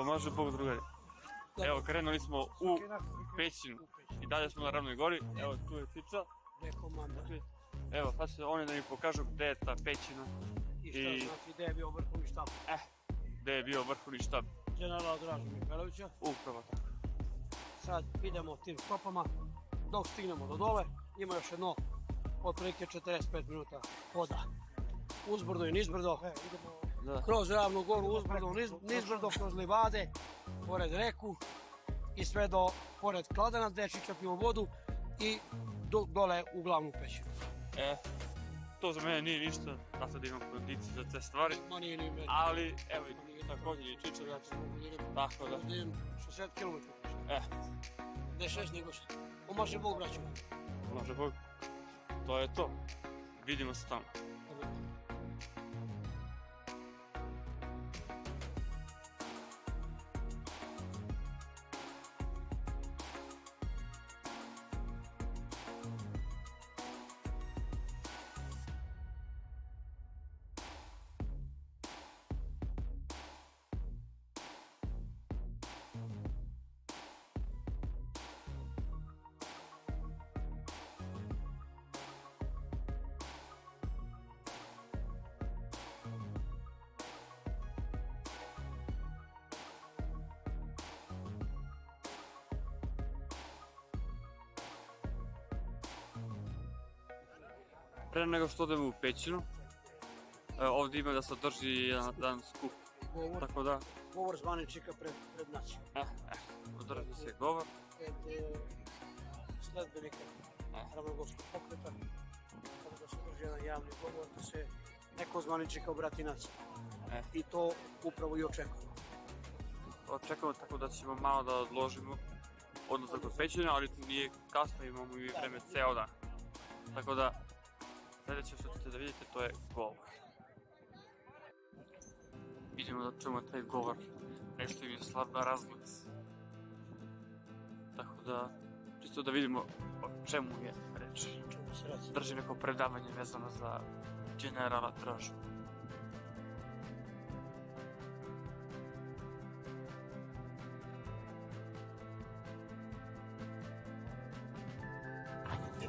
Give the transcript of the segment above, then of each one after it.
Pomaže Bog drugari. Evo, krenuli smo u Pećinu i dalje smo na Ravnoj gori. Evo, tu je Tiča. Evo, sad će oni da mi pokažu gde je ta Pećina. I šta znači, gde je bio vrhovni štab? Gde je bio vrhovni štab? Generala Draža Mihajlovića. Upravo tako. Sad idemo tim stopama, dok stignemo do dole, ima još jedno otprilike 45 minuta hoda. Uzbrdo i nizbrdo, kroz Ravnu goru, uzbrdo, nizbrdo, kroz livade, pored reku i sve do pored Kladanac gde čipimo vodu i dole u glavnu pećinu. To za mene nije ništa, da sad imam kondiciju za te stvari, ali evo i također i Čiča, tako da. 60 km. Ne 6 nego 6. Pomaže Bog, braću. Pomaže Bog. To je to. Vidimo se tamo. Pre nego što odemo u Pećinu, ovdje ima da se održi jedan skup, tako da... Govor zvaničnika pred nas. Održi se govor. Pred sledbenika Ravnogorskog pokreta, kada da se održi jedan javni govor, da se neko zvaničnika obrati nas. I to upravo i očekujemo. Očekujemo tako da ćemo malo da odložimo odlazak od Pećine, ali nije kasno, imamo i vreme ceo dan. Tako da, sljedeće što ćete da vidite, to je govor. Vidimo da čujemo taj govor, nešto im je slab razglas. Tako da, čisto da vidimo o čemu je reč. Drži neko predavanje vezano za generala Dražu.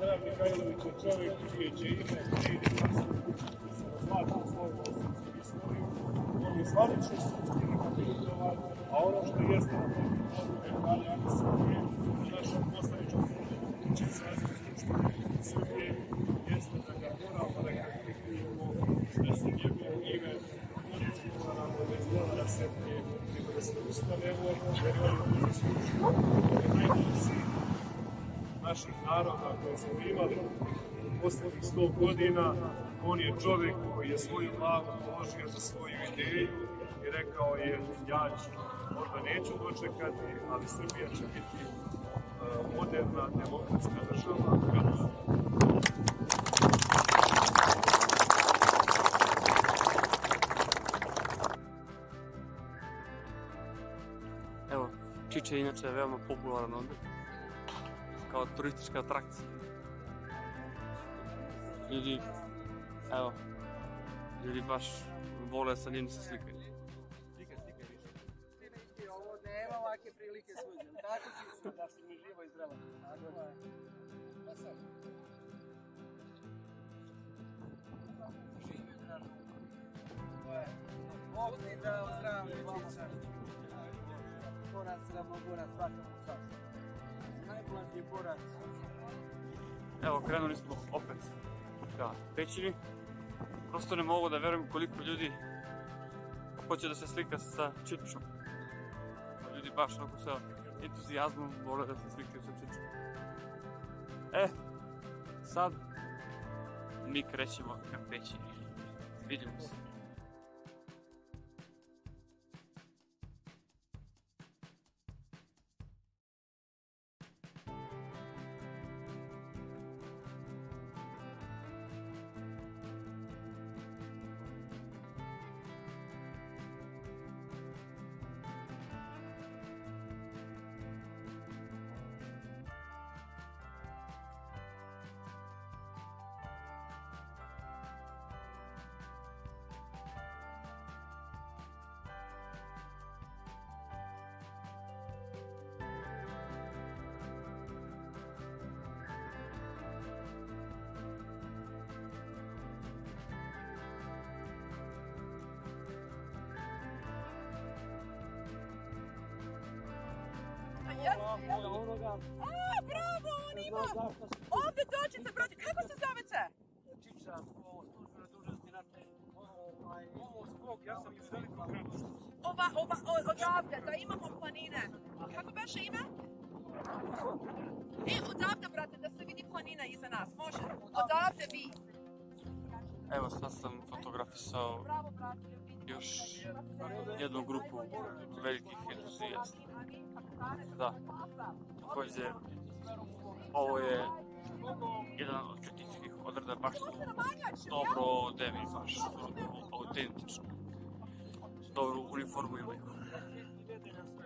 Draža Mihajlović je čovjek čije će ime sa zlatnom formom srpsku istoriju. On je zvanični srpski rehabilitovan, a ono što jeste na tom kralja Ana Srbije u našom poslaničkom tiče sazivu Skupštine Srbije, jeste da ga moramo rehabilitujemo, da se njegovo ime moramo da izgleda Srbije, nego da se ustanemo, jer on je zaslužio. On je najbolji sin naših naroda koje smo imali poslednjih 100 godina. On je čovjek koji je svoju glavu položio za svoju ideju i rekao je, ja možda neću dočekati, ali Srbija će biti moderna, demokratska država. Evo, Čiča je inače veoma popularan ovdje, kao turistička atrakcija. Ljudi baš vole sa njim se slikaju. Slike više. Ovo nema ovake prilike suđen, tako ti su da si mi živo izdrava. Pa sad. Živi Dražu. Bog ti dao zdravlje, Čiča. Borac, Ravnogorac, svakako čast. Najblažniji borac. Evo, krenuli smo opet ka Pećini. Prosto ne mogu da verujem koliko ljudi hoće da se slika sa Čičom. Ljudi baš onako sa entuzijazmom vole da se slikaju sa Čičom. Sad mi krećemo ka Pećini. Vidimo se. onoga. A, bravo, on Ne ima! znam zašto se... Ovdje dođite, brate, kako se zove ce? Čiča, ovo službene dužnosti na te. Ovo zbog, ja sam iz velikog grada. Odavde, da imamo planine. Kako beše ime? Odavde, brate, da se vidi planina iza nas, može? Odavde vi. Evo sad sam fotografisao Bravo, brate. još jednu grupu velikih entuzijasta. Da, također ovo je jedan od kritičkih odreda, baš su dobro odevni, baš autentično. Dobru uniformu imaju.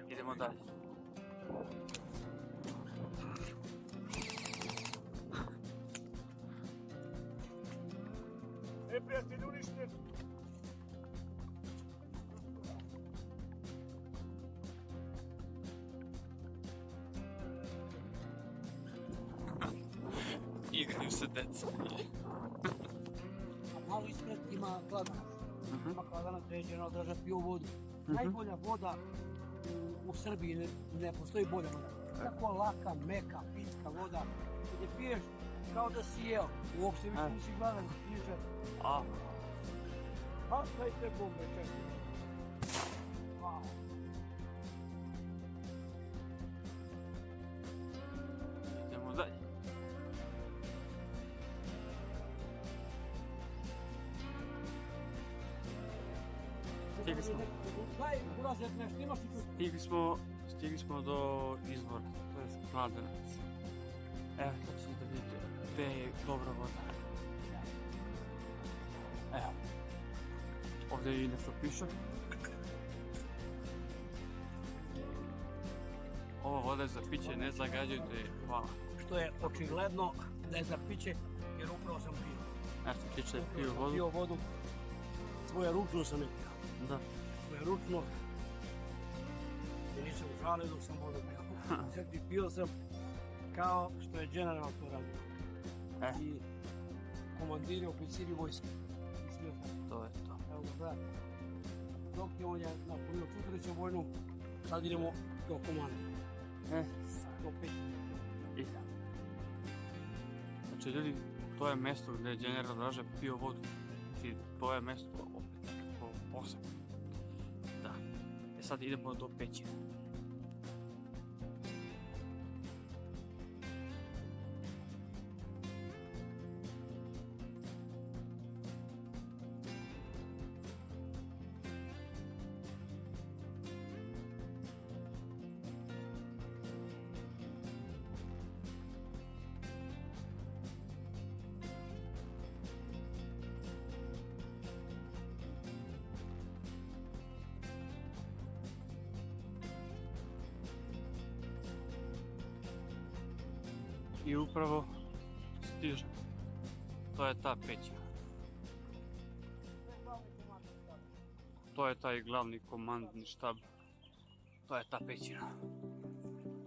Idemo dalje. Neprijatelj uništen. Igraju se deca. Malo ispred ima kladanac. Ima kladanac gdje je žena odraža piju vodu. Najbolja voda u Srbiji, ne postoji bolja voda. Tako laka, meka, pitka voda. Gdje piješ kao da si jeo. Uopšte više nisi gladan, niže. A, Pa sve te bombe čekaj. Wow. idemo dalje. Stigli smo. Daj, ulazet nešto, imaš ti tu? Stigli smo do izvora, to je Kladenac. Evo, sad ćete da vidite gdje je dobra voda. Evo. Ovdje i nešto piše. Ova voda je za piće, ne zagađujte je. Hvala. Što je očigledno da je za piće, jer upravo sam pio. Eto, piće je pio vodu. Pio vodu, svoje ručno sam je pio. Da. Svoje ručno. I nisam žalio dok sam vodu pio. Znači, pio sam kao što je general to radio. I komandiri, oficiri vojske. I sve tako. To je to. Evo ga, da. Dok je on je napunio Čuturića vojnu, sad idemo do komande. Do 5. I. Znači ljudi, to je mjesto gdje je general Draže pio vodu. Znači, to je mjesto opet nekako posebno. Da. Sad idemo do pećine. I upravo stiže. To je ta pećina. To je taj glavni komandni štab. To je ta pećina.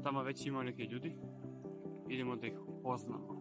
Tamo već ima neki ljudi. Idemo da ih upoznamo.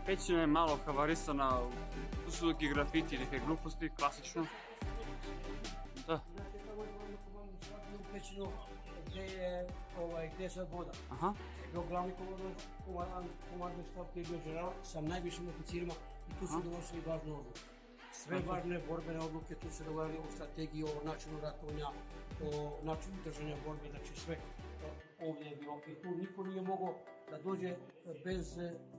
Pećina je malo havarisana, tu su neki grafiti, neke gluposti, klasično. Da. Pećinu gdje je sad voda. Aha. Je bio glavni komandni štab koji je bio general sa najvišim oficirima i tu su donosili važne odluke. Sve važne borbene odluke tu su dogovarali o strategiji, o načinu ratovanja, o načinu držanja borbe, znači sve ovdje je bilo. I tu niko nije mogao da dođe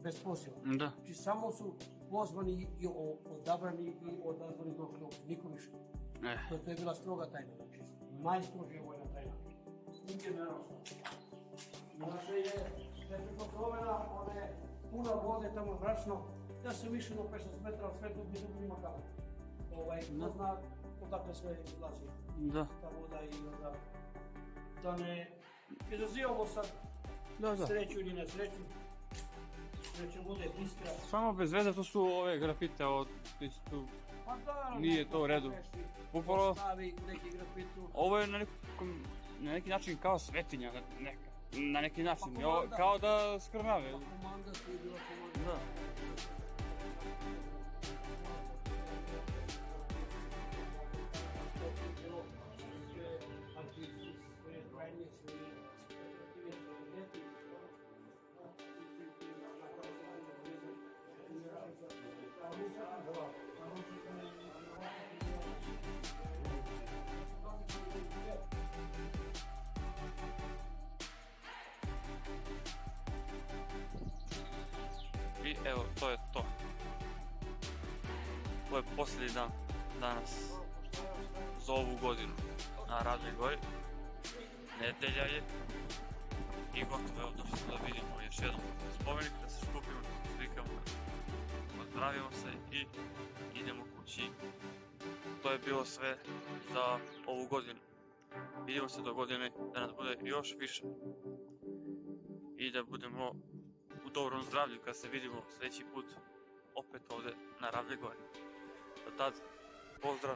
bez poziva. Da. Znači samo su pozvani i odabrani i odazvani došli ovdje, niko više. To je bila stroga tajna, znači najstrožija vojna tajna. Naše je tepliko provena, ona je puna vode, tamo mračno. Ja sam išao do 15 metara, sve dublje ima kala. Ko zna, odakle sve izlazi ta voda i onda da ne izazivamo sad Da. Sreću ili nesreću. Sreća bude bliska. Samo bez veze, to su ove grafite od... tu. Pa da, Nije to u redu. Bukvalno, stavi neki grafitu. ovo je na neki način kao svetinja neka. Na neki način, Pa komanda. kao da skrnave. Komanda ti je bila komanda. Da. I evo, to je to. Ovo je posljednji dan danas za ovu godinu na Ravnoj gori. Nedelja je i gotovo, evo došli smo da vidimo još jedan spomenik, da se skupimo, slikamo, pozdravimo se i idemo kući. To je bilo sve za ovu godinu. Vidimo se do godine da nas bude još više i da budemo u dobrom zdravlju kad se vidimo sljedeći put opet ovdje na Ravnoj gori. Do tad, pozdrav!